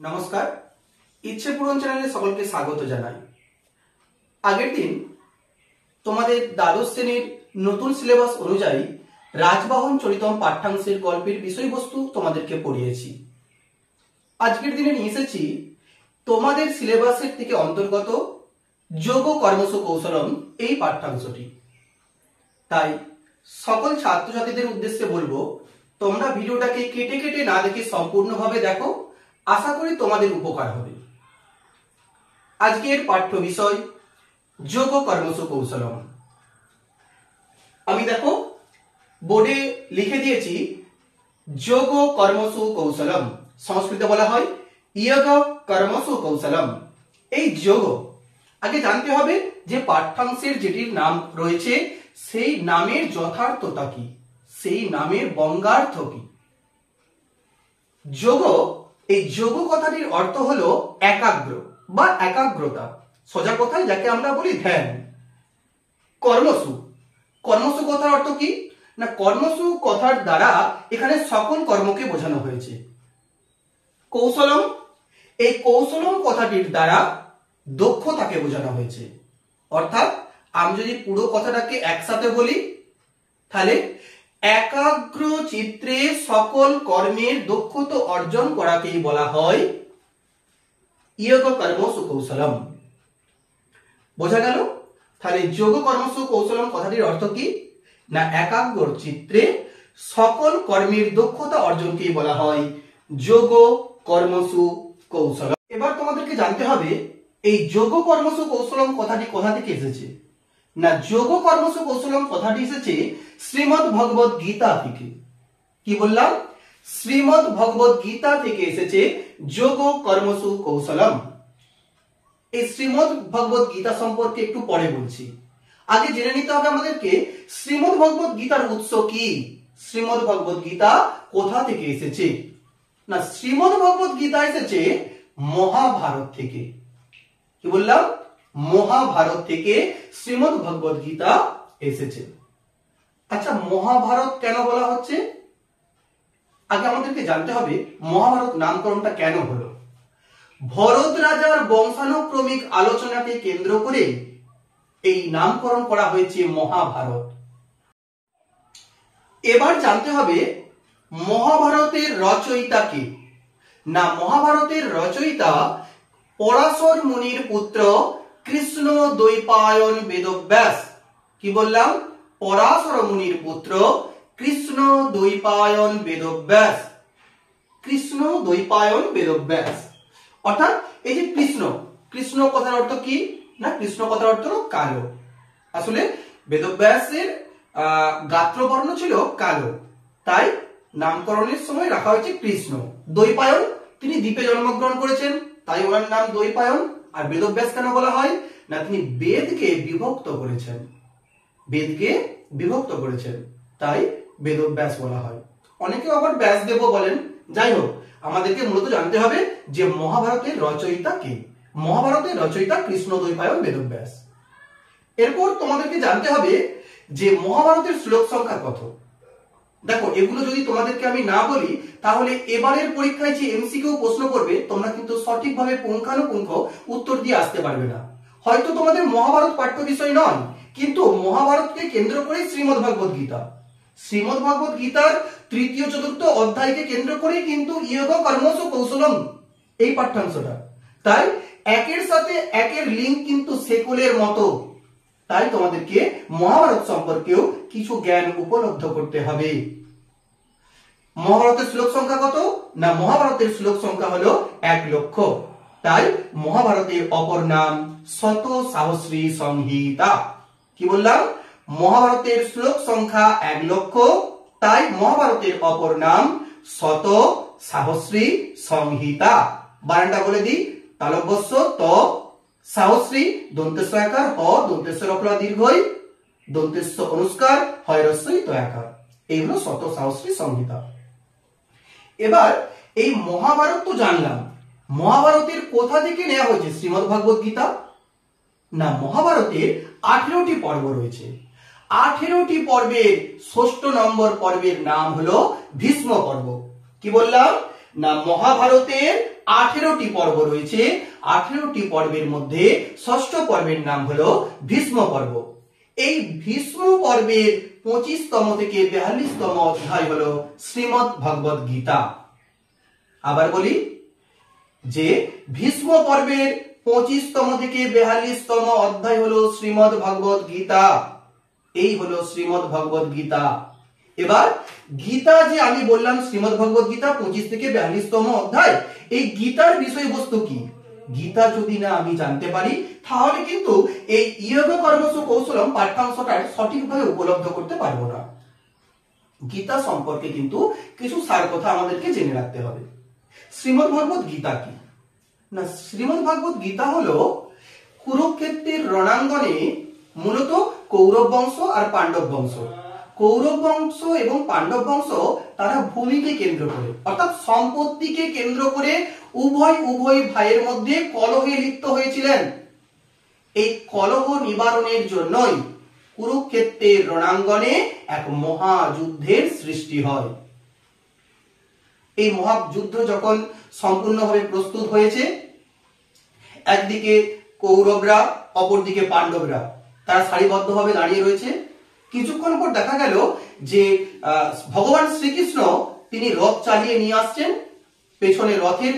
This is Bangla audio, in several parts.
নমস্কার, ইচ্ছে পূরণ চ্যানেলে সকলকে স্বাগত জানাই। আগের দিন তোমাদের দ্বাদশ শ্রেণীর নতুন সিলেবাস অনুযায়ী রাজবাহন চরিতম পাঠ্যাংশের গল্পের বিষয়বস্তু তোমাদেরকে পড়িয়েছি। আজকের দিনে নিয়ে এসেছি তোমাদের সিলেবাসের থেকে অন্তর্গত যোগ কর্মসু কৌশলম এই পাঠ্যাংশটি। তাই সকল ছাত্রছাত্রীদের উদ্দেশ্যে বলবো, তোমরা ভিডিওটাকে কেটে কেটে না দেখে সম্পূর্ণভাবে দেখো, আশা করি তোমাদের উপকার হবে। আজকের পাঠ্য বিষয় যোগ কর্মসু কৌশলম। আমি দেখো বোর্ডে লিখে দিয়েছি যোগ কর্মসু কৌশলম, সংস্কৃতে বলা হয় ইয়োগ কর্মসু কৌশলম। এই যোগ আগে জানতে হবে যে পাঠ্যাংশের যেটির নাম রয়েছে সেই নামের যথার্থতা কি, সেই নামের বঙ্গার্থ কি। যোগ, এই যোগ কথাটির অর্থ হলো একাগ্র বা একাগ্রতা, সোজা কথায় যাকে আমরা বলি ধ্যান। কর্মসু, কর্মসু কথার অর্থ কি না, কর্মসু কথার দ্বারা এখানে সকল কর্মকে বোঝানো হয়েছে। কৌশলম, এই কৌশলম কথাটির দ্বারা দক্ষতাকে বোঝানো হয়েছে। অর্থাৎ আমি যদি পুরো কথাটাকে একসাথে বলি তাহলে একাগ্র চিত্রে সকল কর্মের দক্ষতা অর্জন করাকেই বলা হয় ইয়োগ কর্মসু কৌশলম। বোঝা গেল? তাহলে যোগ কর্মসু কৌশলম কথাটির অর্থ কি না, একাগ্র চিত্রে সকল কর্মের দক্ষতা অর্জনকেই বলা হয় যোগ কর্মসু কৌশলম। এবার তোমাদেরকে জানতে হবে এই যোগ কর্মসু কৌশলম কথাটি কোথা থেকে এসেছে না, যোগ কর্মসু কৌশলম কথাটি এসেছে শ্রীমদ্ ভগবত গীতা থেকে। কি বললাম? শ্রীমদ্ ভগবত গীতা থেকে এসেছে যোগ কর্মসু কৌশলম। এই শ্রীমদ্ ভগবত গীতা সম্পর্কে একটু পরে বলছি, আগে জেনে নিতে হবে আমাদেরকে শ্রীমদ্ ভগবত গীতার উৎস কি, শ্রীমদ্ ভগবত গীতা কোথা থেকে এসেছে না, শ্রীমদ্ ভগবত গীতা এসেছে মহাভারত থেকে। কি বললাম? মহাভারত থেকে শ্রীমদ্ ভগবত গীতা এসেছে। আচ্ছা, মহাভারত কেন বলা হচ্ছে? আগে আমাদেরকে জানতে হবে মহাভারত নামকরণটা কেন হলো। ভরত রাজার বংশানুক্রমিক আলোচনাকে কেন্দ্র করে এই নামকরণ করা হয়েছে মহাভারত। এবার জানতে হবে মহাভারতের রচয়িতা কে না, মহাভারতের রচয়িতা পরাশর মুনির পুত্র কৃষ্ণ দ্বৈপায়ন বেদব্যাস। কি বললাম? পরাশর মুনির পুত্র কৃষ্ণ দ্বৈপায়ন বেদব্যাস। কৃষ্ণ দ্বৈপায়ন বেদব্যাস অর্থাৎ এই যে কৃষ্ণ, কৃষ্ণ কথার অর্থ কি না, কৃষ্ণ কথার অর্থ কালো। আসলে বেদব্যাসের গাত্রবর্ণ ছিল কালো, তাই নামকরণের সময় রাখা হয়েছে কৃষ্ণ। দ্বৈপায়ন, তিনি দ্বীপে জন্মগ্রহণ করেছেন, তাই ওনার নাম দ্বৈপায়ন। আর বেদব্যাস কেন বলা হয় না, তিনি বেদকে বিভক্ত করেছেন, বেদকে বিভক্ত করেছেন, তাই বেদব্যাস বলা হয়। অনেকে আবার ব্যাসদেব বলেন। যাই হোক, আমাদেরকে মূলত জানতে হবে যে মহাভারতের রচয়িতা কে। মহাভারতের রচয়িতা কৃষ্ণ দ্বৈপায়ন বেদব্যাস। এরপর তোমাদেরকে জানতে হবে যে মহাভারতের শ্লোক সংখ্যা কত। দেখো, এগুলো যদি তোমাদেরকে আমি না বলি তাহলে এবারের পরীক্ষায় যে এমসিকিউ প্রশ্ন করবে তোমরা কিন্তু সঠিকভাবে পুঙ্খানুপুঙ্খ উত্তর দিয়ে আসতে পারবে না। হয়তো তোমাদের মহাভারত পাঠ্য বিষয় নয়, কিন্তু মহাভারতকে কেন্দ্র করে শ্রীমদ্ ভগবত গীতা, শ্রীমদ্ ভগবত গীতার তৃতীয় চতুর্থ অধ্যায়কে কেন্দ্র করে কিন্তু ইয়োগ কর্মসু কৌশলম এই পাঠ্যাংশটা। তাই একের সাথে একের লিঙ্ক কিন্তু সেকুলের মতো। তাই তোমাদেরকে মহাভারত সম্পর্কেও কিছু জ্ঞান উপলব্ধ করতে হবে। মহাভারতের শ্লোক সংখ্যা কত না, মহাভারতের শ্লোক সংখ্যা হলো 1,00,000। তাই মহাভারতের অপর নাম শত সাহস্রী সংহিতা। কি বললাম? মহাভারতের শ্লোক সংখ্যা 1,00,000, তাই মহাভারতের অপর নাম শত সাহস্রী সংহিতা। বানানটা বলে দিই, তালব্যস্য ত, সাহস্রী দন্তেস্ব আকার, হ দন্তেস্ব রফলা দীর্ঘই, দন্তেস্ব অনুস্কার, হয় রস্যই তয়াকার। এই হলো শত সাহস্রী সংহিতা। এবার এই মহাভারত তো জানলাম, মহাভারতের কোথা থেকে নেওয়া হয়েছে শ্রীমদ্ ভগবত গীতা না, মহাভারতের 18টি পর্ব রয়েছে। 18টি পর্বের 6ষ্ঠ নম্বর পর্বের নাম হলো ভীষ্ম পর্ব। কি বললাম না, মহাভারতের 18টি পর্ব রয়েছে। 18টি পর্বের মধ্যে ষষ্ঠ পর্বের নাম হলো ভীষ্ম পর্ব। এই ভীষ্ম পর্বের 25তম থেকে 42তম অধ্যায় হলো শ্রীমদ্ ভগবদ গীতা। আবার বলি যে ভীষ্ম পর্বের 25তম থেকে 42তম অধ্যায় হলো শ্রীমদ্ ভগবদ গীতা। এই হলো শ্রীমদ্ ভগবদ গীতা। এবার গীতা যে আমি বললাম শ্রীমদ্ ভগবদ গীতা 25 থেকে 42তম অধ্যায়, এই গীতার বিষয়বস্তু কি? গীতা যদি না আমি জানতে পারি তাহলে কিন্তু এই ইয়োগ কর্মসু কৌশলম পাঠ্যাংশটা সঠিকভাবে উপলব্ধ করতে পারবো না। গীতা সম্পর্কে কিন্তু কিছু সার কথা আমাদেরকে জেনে রাখতে হবে। শ্রীমদ্ ভগবদ গীতা কি না, শ্রীমদ্ ভগবদ গীতা হলো কুরুক্ষেত্রের রণাঙ্গনে মূলত কৌরব বংশ আর পাণ্ডব বংশ, কৌরব বংশ এবং পাণ্ডব বংশ তারা ভূমিকে কেন্দ্র করে অর্থাৎ সম্পত্তিকে কেন্দ্র করে উভয় ভাইয়ের মধ্যে কলহে লিপ্ত হয়েছিলেন। এই কলহ নিবারণের জন্যই কুরুক্ষেত্রের রণাঙ্গনে এক মহাযুদ্ধের সৃষ্টি হয়। এই মহাযুদ্ধ যখন সম্পূর্ণভাবে প্রস্তুত হয়েছে, একদিকে কৌরবরা অপরদিকে পাণ্ডবরা তারা সারিবদ্ধভাবে দাঁড়িয়ে রয়েছে। কিছুক্ষণ পর দেখা গেল যে ভগবান শ্রীকৃষ্ণ তিনি রথ চালিয়ে নিয়ে আসছেন, পেছনে রথের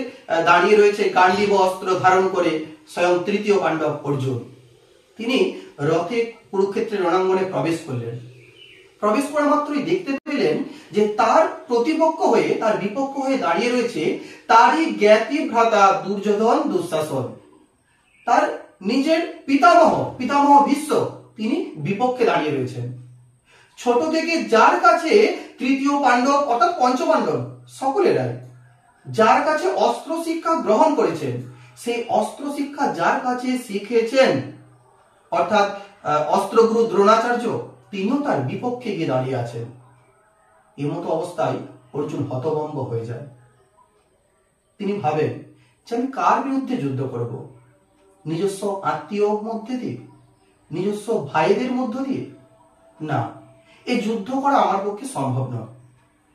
দাঁড়িয়ে রয়েছে গান্ডীব অস্ত্র ধারণ করে স্বয়ং তৃতীয় পাণ্ডব অর্জুন। তিনি রথে কুরুক্ষেত্রের রণাঙ্গনে প্রবেশ করলেন। প্রবেশ করা মাত্রই দেখতে পেলেন যে তার প্রতিপক্ষ হয়ে তার বিপক্ষ হয়ে দাঁড়িয়ে রয়েছে তারই জ্ঞাতি ভ্রাতা দুর্যোধন দুঃশাসন, তার নিজের পিতামহ ভীষ্ম তিনি বিপক্ষে দাঁড়িয়ে রয়েছেন। ছোট থেকে যার কাছে তৃতীয় পাণ্ডব অর্থাৎ পঞ্চপাণ্ডব সকলেরাই যার কাছে অস্ত্র শিক্ষা গ্রহণ করেছেন, সেই অস্ত্র শিক্ষা যার কাছে শিখেছেন অর্থাৎ অস্ত্রগুরু দ্রোণাচার্য, তিনিও তার বিপক্ষে গিয়ে দাঁড়িয়ে আছেন। এমতো অবস্থায় অর্জুন হতভম্ব হয়ে যায়। তিনি ভাবেন যে আমি কার বিরুদ্ধে যুদ্ধ করব? নিজস্ব আত্মীয় মধ্যে দিয়ে, নিজস্ব ভাইদের মধ্য দিয়ে? না, এই যুদ্ধ করা আমার পক্ষে সম্ভব নয়।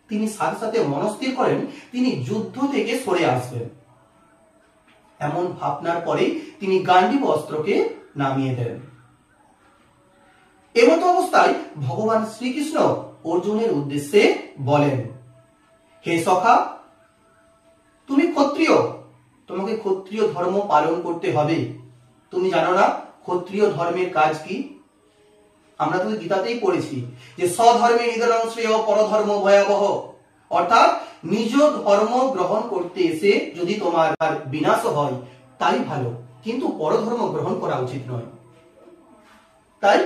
তিনি সাথে সাথে মনস্থির করেন তিনি যুদ্ধ থেকে সরে আসবেন। এমন ভাবনার পরে তিনি গান্ডীব অস্ত্রকে নামিয়ে দেন। এমতো অবস্থায় ভগবান শ্রীকৃষ্ণ অর্জুনের উদ্দেশ্যে বলেন, হে সখা, তুমি ক্ষত্রিয়, তোমাকে ক্ষত্রিয় ধর্ম পালন করতে হবে। তুমি জানো না ক্ষত্রিয় ধর্মের কাজ কি? আমরা তো গীতাতেই পড়েছি যে স্বধর্মে নিধনং শ্রেয় পরধর্ম ভয়াবহ, অর্থাৎ নিজ ধর্ম গ্রহণ করতে এসে যদি তোমার বিনাশ হয় তাই ভালো, কিন্তু পরধর্ম গ্রহণ করা উচিত নয়। তাই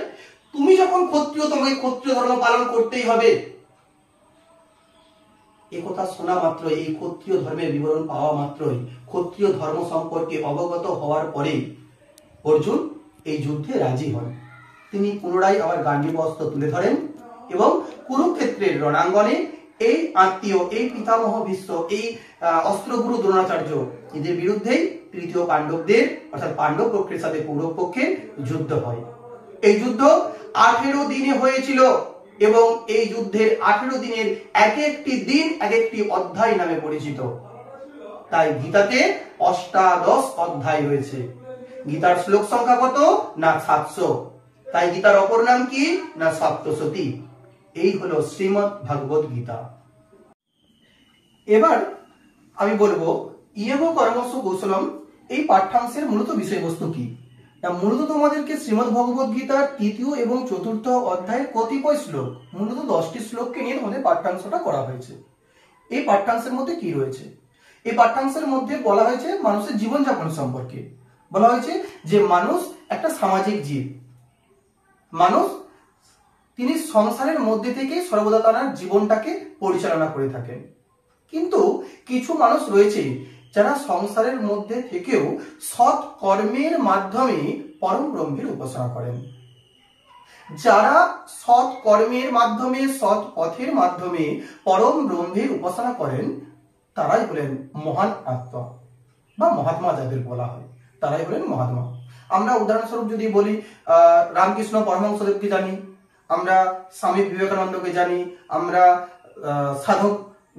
তুমি যখন ক্ষত্রিয়, তোমাকে ক্ষত্রিয় ধর্ম পালন করতেই হবে। একথা শোনা মাত্র, এই ক্ষত্রিয় ধর্মের বিবরণ পাওয়া মাত্রই, ক্ষত্রিয় ধর্ম সম্পর্কে অবগত হওয়ার পরেই অর্জুন এই যুদ্ধে রাজি হন। তিনি পুনরায় আবার গান্ডীব অস্ত্র তুলে ধরেন এবং কুরুক্ষেত্রের রণাঙ্গনে এই আত্মীয়, এই পিতামহ ভীষ্ম, এই অস্ত্রগুরু দ্রোণাচার্য এদের বিরুদ্ধেই তৃতীয় পাণ্ডবদের অর্থাৎ পাণ্ডব পক্ষের সাথে কৌরব পক্ষের যুদ্ধ হয়। এই যুদ্ধ 18 দিনে হয়েছিল এবং এই যুদ্ধের 18 দিনের এক একটি দিন এক একটি অধ্যায় নামে পরিচিত। তাই গীতাতে অষ্টাদশ অধ্যায় রয়েছে। গীতার শ্লোক সংখ্যা কত না 700। তাই গীতার অপর নাম কি না সপ্তশতী। এই হলো শ্রীমদ্ ভগবদ গীতা। এবার আমি বলবো ইয়োগ কর্মসু কৌশলম এই পাঠ্যাংশের মূলত বিষয়বস্তু কি। মূলত তোমাদেরকে শ্রীমদ্ ভগবদ গীতার তৃতীয় এবং চতুর্থ অধ্যায়ের কতিপয় শ্লোক, মূলত 10টি শ্লোককে নিয়ে তোমাদের পাঠ্যাংশটা করা হয়েছে। এই পাঠ্যাংশের মধ্যে কি রয়েছে? এই পাঠ্যাংশের মধ্যে বলা হয়েছে মানুষের জীবনযাপন সম্পর্কে। বলা হয়েছে যে মানুষ একটা সামাজিক জীব, মানুষ তিনি সংসারের মধ্যে থেকে সর্বদা তার জীবনটাকে পরিচালনা করে থাকেন। কিন্তু কিছু মানুষ রয়েছে যারা সংসারের মধ্যে থেকেও সৎ কর্মের মাধ্যমে পরম ব্রহ্মের উপাসনা করেন। যারা সৎ কর্মের মাধ্যমে, সৎ পথের মাধ্যমে পরম ব্রহ্মের উপাসনা করেন তারাই হলেন মহান আত্মা বা মহাত্মা, যাদের বলা হয় তারাই হলেন মহাত্মা। আমরা উদাহরণস্বরূপ যদি বলি, রামকৃষ্ণ পরমহংসদেবকে জানি, আমরা স্বামী বিবেকানন্দকে জানি, আমরা সাধক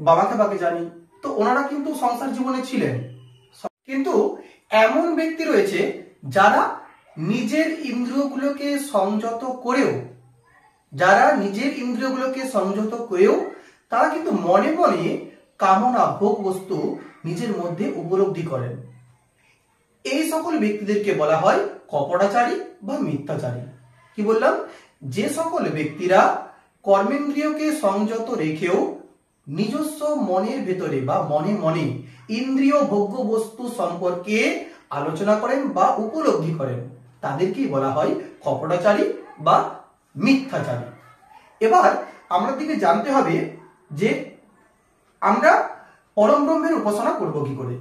বাবা খেপাকে জানি। তো ওনারা কিন্তু সংসার জীবনে ছিলেন, কিন্তু এমন ব্যক্তি রয়েছে যারা নিজের ইন্দ্রিয়গুলোকে সংযত করেও তারা কিন্তু মনে মনে কামনা ভোগ বস্তু নিজের মধ্যে উপলব্ধি করেন। এই সকল ব্যক্তিদেরকে বলা হয় কপটাচারী বা মিথ্যাচারী। কি বললাম? যে সকল ব্যক্তিরা কর্মেন্দ্রিয়কে সংযত রেখেও নিজস্ব মনের ভেতরে বা মনে মনে ইন্দ্রিয় ভোগ্য বস্তু সম্পর্কে আলোচনা করেন বা উপলব্ধি করেন, তাদেরকেই বলা হয় কপটাচারী বা মিথ্যাচারী। এবার আমাদেরকে জানতে হবে যে আমরা পরম ব্রহ্মের উপাসনা করব কি করে।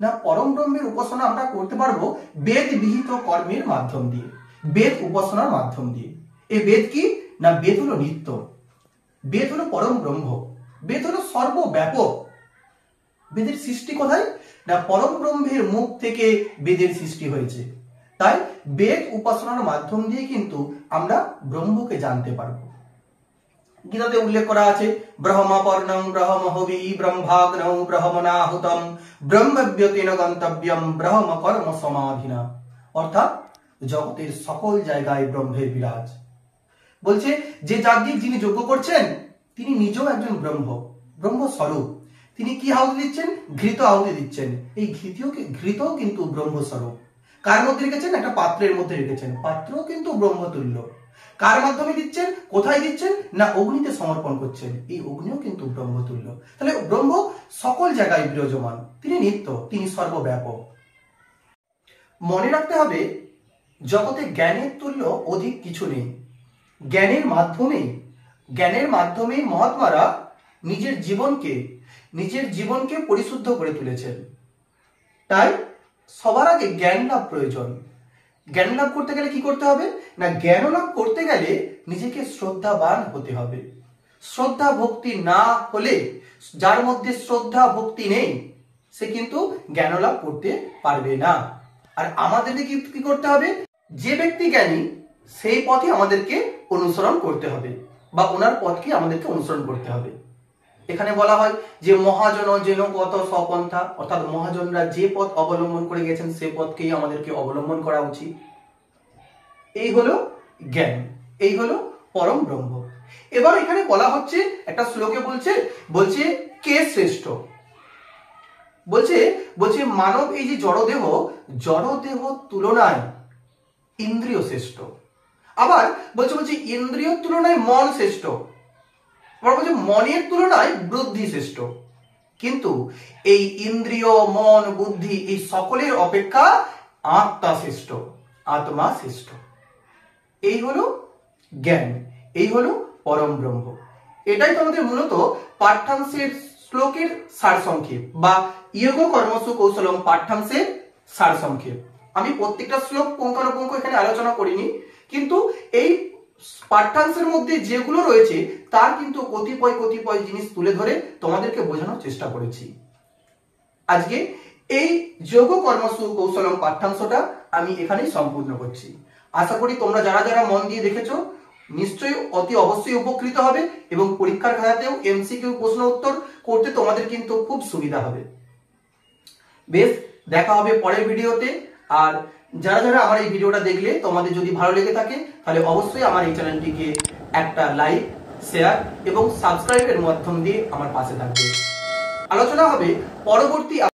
না, পরম ব্রহ্মের উপাসনা আমরা করতে পারবো বেদ বিহিত কর্মের মাধ্যম দিয়ে, বেদ উপাসনার মাধ্যম দিয়ে। এই বেদ কি? না, বেদ হলো নিত্য, বেদ হলো পরম ব্রহ্ম, বেদ হলো সর্বব্যাপক। বেদের সৃষ্টি কোথায়? না, পরম ব্রহ্মের মুখ থেকে বেদের সৃষ্টি হয়েছে। তাই বেদ উপাসনার মাধ্যম দিয়ে কিন্তু আমরা ব্রহ্মকে জানতে পারবো। গীতাতে উল্লেখ করা আছে, ব্রহ্মপর্ণং ব্রহ্মহবি ব্রহ্মাগ্নৌ ব্রহ্মণাহুতম ব্রহ্মব্যতেন গন্তব্যম ব্রহ্ম কর্ম সমাধিনা। অর্থাৎ জগতের সকল জায়গায় ব্রহ্মের বিরাজ। বলছে যে যাজ্ঞিক যিনি যজ্ঞ করছেন তিনি নিজেও একজন ব্রহ্মস্বরূপ। তিনি কি আহুতি দিচ্ছেন? ঘৃত আহুতি দিচ্ছেন। এই ঘৃতও কিন্তু ব্রহ্মস্বরূপ। কার মধ্যে রেখেছেন? একটা পাত্রের মধ্যে রেখেছেন, পাত্রও কিন্তু ব্রহ্মতুল্য। কার মাধ্যমে দিচ্ছেন? কোথায় দিচ্ছেন? না, অগ্নিতে সমর্পণ করছেন, এই অগ্নিও কিন্তু ব্রহ্মতুল্য। তাহলে ব্রহ্ম সকল জায়গায় বিরাজমান, তিনি নিত্য, তিনি সর্বব্যাপক। মনে রাখতে হবে জগতে জ্ঞানের তুল্য অধিক কিছু নেই। জ্ঞানের মাধ্যমে মহাত্মারা নিজের জীবনকে পরিশুদ্ধ করে তুলেছেন। তাই সবার আগে জ্ঞান লাভ প্রয়োজন। জ্ঞান লাভ করতে গেলে কি করতে হবে? না, জ্ঞান লাভ করতে গেলে নিজেকে শ্রদ্ধাবান হতে হবে। শ্রদ্ধা ভক্তি না হলে, যার মধ্যে শ্রদ্ধা ভক্তি নেই, সে কিন্তু জ্ঞান লাভ করতে পারবে না। আর আমাদেরকে কি করতে হবে? যে ব্যক্তি জ্ঞানী সেই পথে আমাদেরকে অনুসরণ করতে হবে, বা ওনার পথকে আমাদেরকে অনুসরণ করতে হবে। এখানে বলা হয় যে মহাজন যেন পথ স্বপন্থা, অর্থাৎ মহাজনরা যে পথ অবলম্বন করে গেছেন সে পথকেই আমাদেরকে অবলম্বন করা উচিত। এই হলো জ্ঞান, এই হলো পরম ব্রহ্ম। এবার এখানে বলা হচ্ছে, একটা শ্লোকে বলছে কে শ্রেষ্ঠ। বলছে মানব এই যে জড়দেহ তুলনায় ইন্দ্রিয় শ্রেষ্ঠ। আবার বলছে ইন্দ্রিয় তুলনায় মন শ্রেষ্ঠ। আবার বলছে মনের তুলনায় বুদ্ধি শ্রেষ্ঠ। কিন্তু এই ইন্দ্রিয়, মন, বুদ্ধি এই সকলের অপেক্ষা আত্মা শ্রেষ্ঠ। এই হলো জ্ঞান, এই হলো পরম ব্রহ্ম। এটাই তোমাদের মূলত পাঠ্যাংশের শ্লোকের সারসংক্ষেপ, বা যোগ কর্মসু কৌশলম পাঠ্যাংশের সারসংক্ষেপ। আমি প্রত্যেকটা শ্লোক পুঙ্খানুপুঙ্খ এখানে আলোচনা করিনি, কিন্তু এই পাঠ্যাংশের মধ্যে যেগুলো রয়েছে তার কিন্তু কতিপয় জিনিস তুলে ধরে তোমাদেরকে বোঝানোর চেষ্টা করেছি। আজকে এই যোগ কর্মসু কৌশলম পাঠ্যাংশটা আমি এখানেই সম্পূর্ণ করছি। আশা করি তোমরা যারা মন দিয়ে দেখেছো নিশ্চয়ই অবশ্যই উপকৃত হবে, এবং পরীক্ষার খাতাতেও এমসিকিউ প্রশ্ন উত্তর করতে তোমাদের কিন্তু খুব সুবিধা হবে। বেশ, দেখা হবে পরের ভিডিওতে। আর যারা আমার এই ভিডিওটা দেখলে তোমাদের যদি ভালো লেগে থাকে তাহলে অবশ্যই আমার এই চ্যানেলটিকে একটা লাইক, শেয়ার এবং সাবস্ক্রাইবের মাধ্যম দিয়ে আমার পাশে থাকবে। আলোচনা হবে পরবর্তী